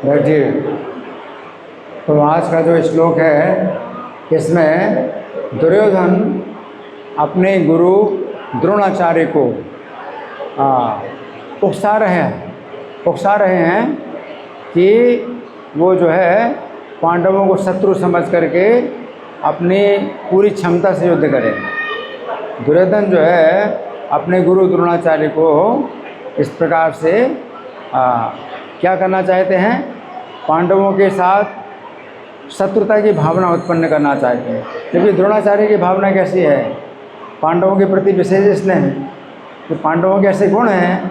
बैठिए। तो आज का जो श्लोक है, इसमें दुर्योधन अपने गुरु द्रोणाचार्य को उकसा रहे हैं कि वो जो है पांडवों को शत्रु समझ करके अपनी पूरी क्षमता से युद्ध करें। दुर्योधन जो है अपने गुरु द्रोणाचार्य को इस प्रकार से क्या करना चाहते हैं, पांडवों के साथ शत्रुता की भावना उत्पन्न करना चाहते हैं। क्योंकि द्रोणाचार्य की भावना कैसी है, पांडवों के प्रति विशेष स्नेह है, तो पांडवों के ऐसे गुण हैं।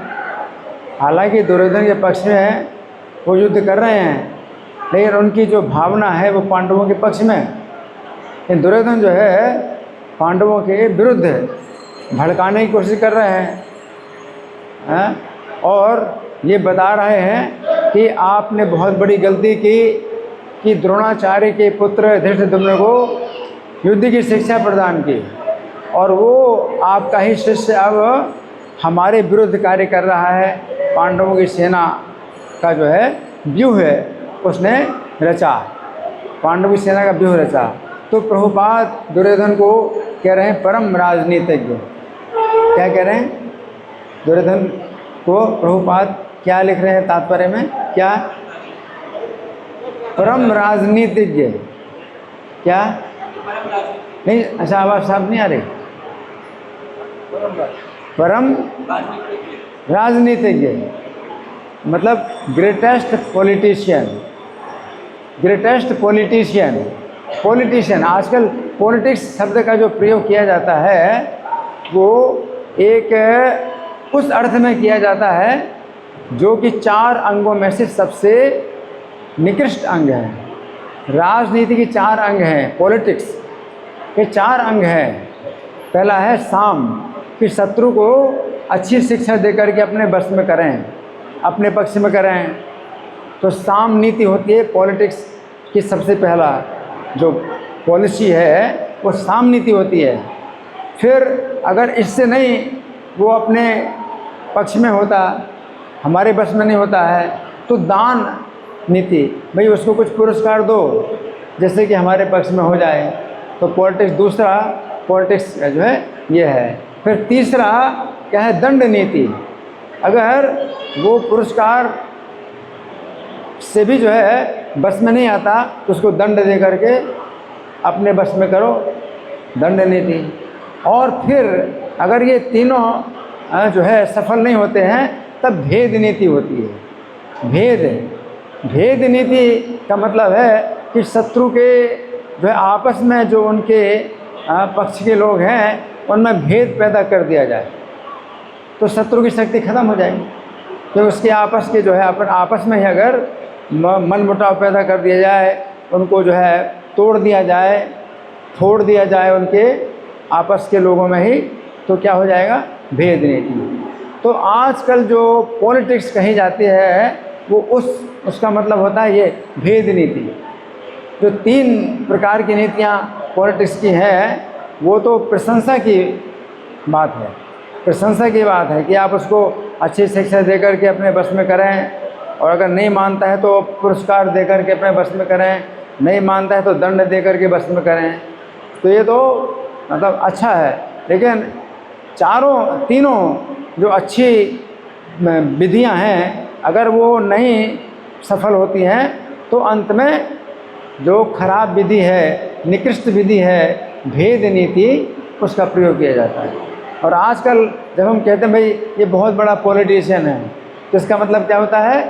हालांकि दुर्योधन के पक्ष में वो युद्ध कर रहे हैं, लेकिन उनकी जो भावना है वो पांडवों के पक्ष में है। लेकिन दुर्योधन जो है पांडवों के विरुद्ध भड़काने की कोशिश कर रहे हैं, और ये बता रहे हैं कि आपने बहुत बड़ी गलती की कि द्रोणाचार्य के पुत्र धृष्टद्युम्न को युद्ध की शिक्षा प्रदान की, और वो आपका ही शिष्य अब हमारे विरुद्ध कार्य कर रहा है। पांडवों की सेना का जो है व्यूह है उसने रचा, पांडवों की सेना का व्यूह रचा। तो प्रभुपाद दुर्योधन को कह रहे हैं परम राजनीतिज्ञ। क्या कह रहे हैं दुर्योधन को? प्रभुपाद क्या लिख रहे हैं तात्पर्य में? क्या? परम राजनीतिज्ञ। क्या? नहीं, अच्छा आवाज़ साफ नहीं आ रही। परम राजनीतिज्ञ मतलब ग्रेटेस्ट पॉलिटिशियन। आजकल पॉलिटिक्स शब्द का जो प्रयोग किया जाता है वो एक उस अर्थ में किया जाता है जो कि 4 अंगों में से सबसे निकृष्ट अंग है। राजनीति के 4 अंग हैं, पॉलिटिक्स के 4 अंग हैं। पहला है साम, कि शत्रु को अच्छी शिक्षा देकर के अपने वश में करें, अपने पक्ष में करें। तो साम नीति होती है पॉलिटिक्स की सबसे पहला जो पॉलिसी है वो साम नीति होती है। फिर अगर इससे नहीं वो अपने पक्ष में होता, हमारे वश में नहीं होता है, तो दान नीति, भाई उसको कुछ पुरस्कार दो जैसे कि हमारे पक्ष में हो जाए। तो पॉलिटिक्स, दूसरा पॉलिटिक्स जो है ये है। फिर तीसरा क्या है? दंड नीति। अगर वो पुरस्कार से भी जो है बस में नहीं आता तो उसको दंड दे करके अपने बस में करो, दंड नीति। और फिर अगर ये तीनों जो है सफल नहीं होते हैं तब भेद नीति होती है। भेद नीति का मतलब है कि शत्रु के जो है आपस में जो उनके पक्ष के लोग हैं उनमें भेद पैदा कर दिया जाए, तो शत्रु की शक्ति खत्म हो जाएगी। तो उसके आपस के जो है अपन आपस में ही अगर मनमुटाव पैदा कर दिया जाए, उनको जो है तोड़ दिया जाए, फोड़ दिया जाए उनके आपस के लोगों में ही, तो क्या हो जाएगा? भेद नीति। तो आजकल जो पॉलिटिक्स कही जाती है वो उसका मतलब होता है ये भेद नीति। जो 3 प्रकार की नीतियाँ पॉलिटिक्स की हैं वो तो प्रशंसा की बात है। प्रशंसा की बात है कि आप उसको अच्छी शिक्षा देकर के अपने बस में करें, और अगर नहीं मानता है तो पुरस्कार देकर के अपने बस में करें, नहीं मानता है तो दंड देकर के बस में करें। तो ये तो मतलब अच्छा है। लेकिन तीनों जो अच्छी विधियां हैं अगर वो नहीं सफल होती हैं तो अंत में जो खराब विधि है, निकृष्ट विधि है, भेद नीति, उसका प्रयोग किया जाता है। और आजकल जब हम कहते हैं भाई ये बहुत बड़ा पॉलिटिशियन है, तो इसका मतलब क्या होता है?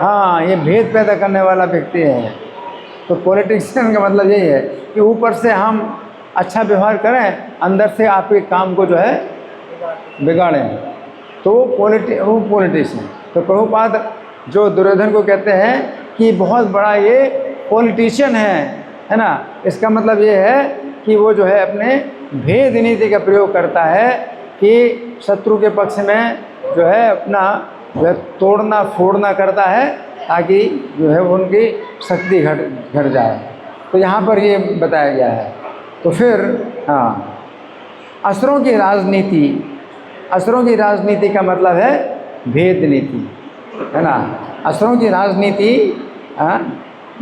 हाँ, ये भेद पैदा करने वाला व्यक्ति है। तो पॉलिटिशियन का मतलब यही है कि ऊपर से हम अच्छा व्यवहार करें, अंदर से आपके काम को जो है बिगाड़ें, तो वो पॉलिटिशियन। तो प्रभुपाद जो दुर्योधन को कहते हैं कि बहुत बड़ा ये पॉलिटिशियन है ना। इसका मतलब ये है कि वो जो है अपने भेद नीति का प्रयोग करता है कि शत्रु के पक्ष में जो है अपना जो है तोड़ना फोड़ना करता है ताकि जो है उनकी शक्ति घट जाए। तो यहाँ पर ये बताया गया है। तो फिर असुरों की राजनीति का मतलब है भेद नीति। है ना। असुरों की राजनीति,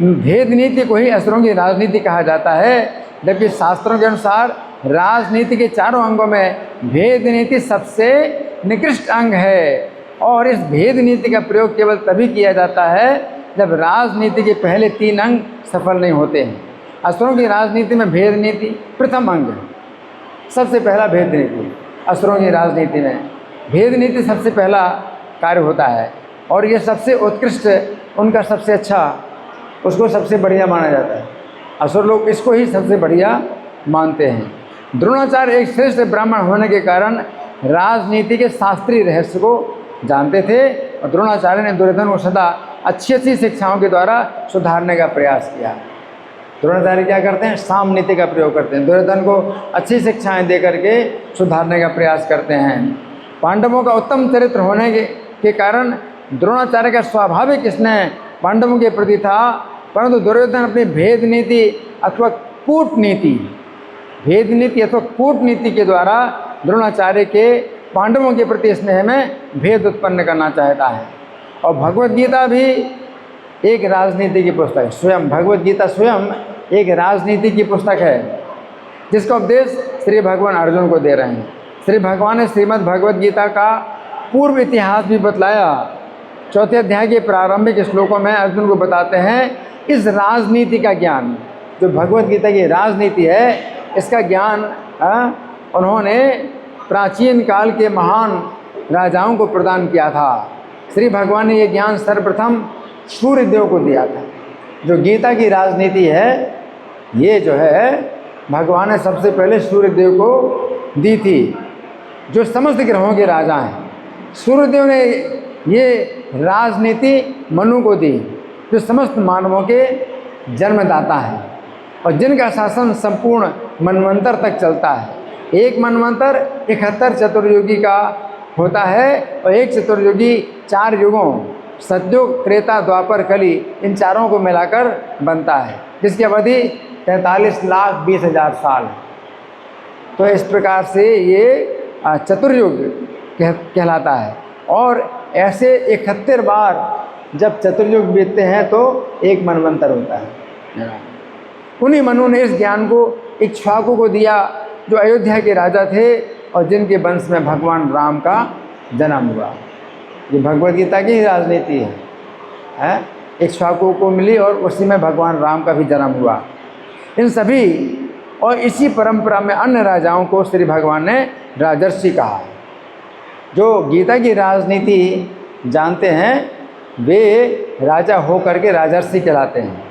भेद नीति को ही असुरों की राजनीति कहा जाता है, जबकि शास्त्रों के अनुसार राजनीति के चारों अंगों में भेद नीति सबसे निकृष्ट अंग है, और इस भेद नीति का प्रयोग केवल तभी किया जाता है जब राजनीति के पहले 3 अंग सफल नहीं होते हैं। असुरों की राजनीति में भेद नीति प्रथम अंग है, सबसे पहला भेद नीति। असुरों की राजनीति में भेद नीति सबसे पहला कार्य होता है, और ये सबसे उत्कृष्ट, उनका सबसे अच्छा, उसको सबसे बढ़िया माना जाता है। असुर लोग इसको ही सबसे बढ़िया मानते हैं। द्रोणाचार्य एक श्रेष्ठ ब्राह्मण होने के कारण राजनीति के शास्त्रीय रहस्य को जानते थे, और द्रोणाचार्य ने दुर्योधन को सदा अच्छी अच्छी शिक्षाओं के द्वारा सुधारने का प्रयास किया। द्रोणाचार्य क्या करते हैं? साम नीति का प्रयोग करते हैं, दुर्योधन को अच्छी शिक्षाएं दे करके सुधारने का प्रयास करते हैं। पांडवों का उत्तम चरित्र होने के कारण द्रोणाचार्य का स्वाभाविक स्नेह पांडवों के प्रति था, परंतु दुर्योधन अपनी भेद नीति अथवा कूटनीति, भेद नीति अथवा कूटनीति के द्वारा द्रोणाचार्य के पांडवों के प्रति स्नेह में भेद उत्पन्न करना चाहता है। और भगवत गीता भी एक राजनीति की पुस्तक है, स्वयं भगवत गीता स्वयं एक राजनीति की पुस्तक है, जिसका उपदेश श्री भगवान अर्जुन को दे रहे हैं। श्री भगवान ने श्रीमद् भगवत गीता का पूर्व इतिहास भी बतलाया। 4थे अध्याय के प्रारंभिक श्लोकों में अर्जुन को बताते हैं इस राजनीति का ज्ञान, जो भगवत गीता की राजनीति है, इसका ज्ञान उन्होंने प्राचीन काल के महान राजाओं को प्रदान किया था। श्री भगवान ने ये ज्ञान सर्वप्रथम सूर्यदेव को दिया था। जो गीता की राजनीति है, ये जो है भगवान ने सबसे पहले सूर्यदेव को दी थी, जो समस्त ग्रहों के राजा हैं। सूर्यदेव ने ये राजनीति मनु को दी, जो समस्त मानवों के जन्मदाता है, और जिनका शासन संपूर्ण मनवंतर तक चलता है। एक मनवंतर 71 चतुर्युगी का होता है, और एक चतुर्युगी 4 युगों सतयुग, त्रेता, द्वापर, कली, इन चारों को मिलाकर बनता है, जिसकी अवधि 43,20,000 साल है। तो इस प्रकार से ये चतुर्युग कहलाता है। और ऐसे 71 बार जब चतुर्युग बीतते हैं तो एक मनवंतर होता है। उन्हीं मनु ने इस ज्ञान को इक्ष्वाकु को दिया, जो अयोध्या के राजा थे और जिनके वंश में भगवान राम का जन्म हुआ। ये भगवद गीता की राजनीति है। इक्ष्वाकु को मिली और उसी में भगवान राम का भी जन्म हुआ। इन सभी और इसी परंपरा में अन्य राजाओं को श्री भगवान ने राजर्षि कहा। जो गीता की राजनीति जानते हैं वे राजा हो करके राजर्षि कहलाते हैं,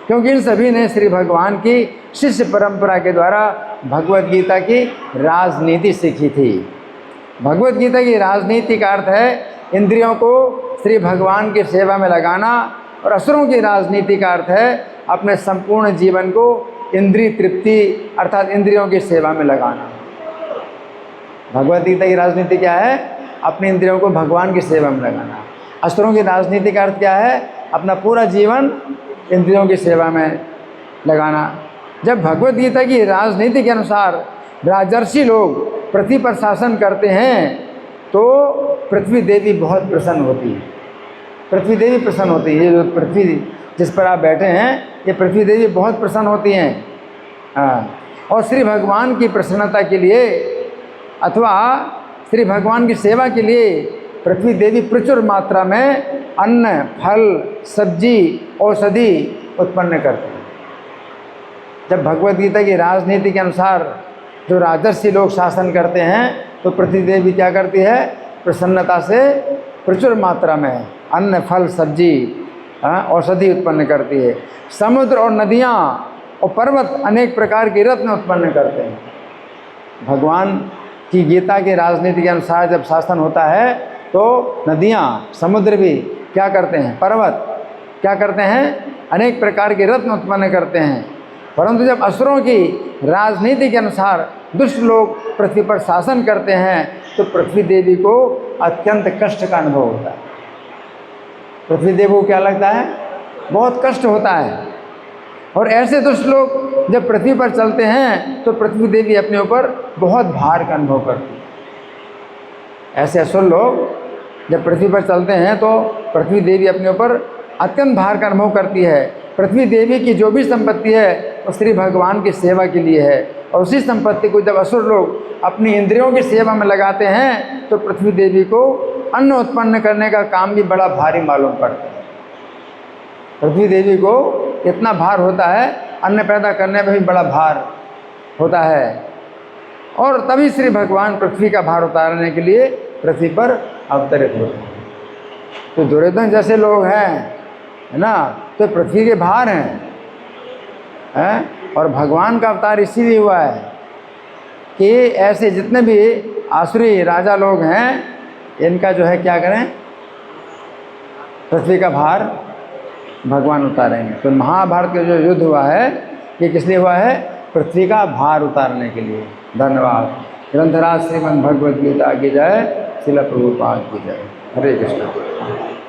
क्योंकि इन सभी ने श्री भगवान की शिष्य परंपरा के द्वारा भगवद गीता की राजनीति सीखी थी। भगवद गीता की राजनीति का अर्थ है इंद्रियों को श्री भगवान की सेवा में लगाना, और असुरों की राजनीति का अर्थ है अपने संपूर्ण जीवन को इंद्रिय तृप्ति अर्थात इंद्रियों की सेवा में लगाना। भगवद गीता की राजनीति क्या है? अपनी इंद्रियों को भगवान की सेवा में लगाना। असुरों की राजनीति का अर्थ क्या है? अपना पूरा जीवन इंद्रियों की सेवा में लगाना। जब भगवद गीता की राजनीति के अनुसार राजर्षि लोग पृथ्वी पर शासन करते हैं तो पृथ्वी देवी बहुत प्रसन्न होती है। पृथ्वी देवी प्रसन्न होती है। ये जो पृथ्वी जिस पर आप बैठे हैं, ये पृथ्वी देवी बहुत प्रसन्न होती हैं। और श्री भगवान की प्रसन्नता के लिए अथवा श्री भगवान की सेवा के लिए पृथ्वी देवी प्रचुर मात्रा में अन्न, फल, सब्जी, औषधि उत्पन्न करते हैं। जब भगवद गीता की राजनीति के अनुसार जो राजर्षि लोग शासन करते हैं तो पृथ्वी देवी क्या करती है? प्रसन्नता से प्रचुर मात्रा में अन्न, फल, सब्जी, औषधि उत्पन्न करती है। समुद्र और नदियाँ और पर्वत अनेक प्रकार के रत्न उत्पन्न करते हैं। भगवान की गीता की राजनीति के अनुसार जब शासन होता है तो नदियाँ, समुद्र भी क्या करते हैं? पर्वत क्या करते हैं? अनेक प्रकार के रत्न उत्पन्न करते हैं। परंतु जब असुरों की राजनीति के अनुसार दुष्ट लोग पृथ्वी पर शासन करते हैं तो पृथ्वी देवी को अत्यंत कष्ट का अनुभव होता है। पृथ्वी देवी को क्या लगता है? बहुत कष्ट होता है। और ऐसे दुष्ट लोग जब पृथ्वी पर चलते हैं तो पृथ्वी देवी अपने ऊपर बहुत भार का अनुभव करती है। ऐसे असुर लोग जब पृथ्वी पर चलते हैं तो पृथ्वी देवी अपने ऊपर अत्यंत भार का अनुभव करती है। पृथ्वी देवी की जो भी संपत्ति है वो श्री भगवान की सेवा के लिए है, और उसी संपत्ति को जब असुर लोग अपनी इंद्रियों की सेवा में लगाते हैं तो पृथ्वी देवी को अन्न उत्पन्न करने का काम भी बड़ा भारी मालूम पड़ता है। पृथ्वी देवी को इतना भार होता है, अन्न पैदा करने में भी बड़ा भार होता है, और तभी श्री भगवान पृथ्वी का भार उतारने के लिए पृथ्वी पर अवतरित होते हैं। तो दुर्योधन जैसे लोग हैं, है ना, तो पृथ्वी के भार हैं, और भगवान का अवतार इसीलिए हुआ है कि ऐसे जितने भी आसुरी राजा लोग हैं इनका जो है क्या करें, पृथ्वी का भार भगवान उतारेंगे। तो महाभारत का जो युद्ध हुआ है ये किस लिए हुआ है, पृथ्वी का भार उतारने के लिए। धन्यवाद। ग्रंथराज श्रीमद् भगवद गीता की जय, श्रील प्रभुपाद की जय। हरे कृष्ण।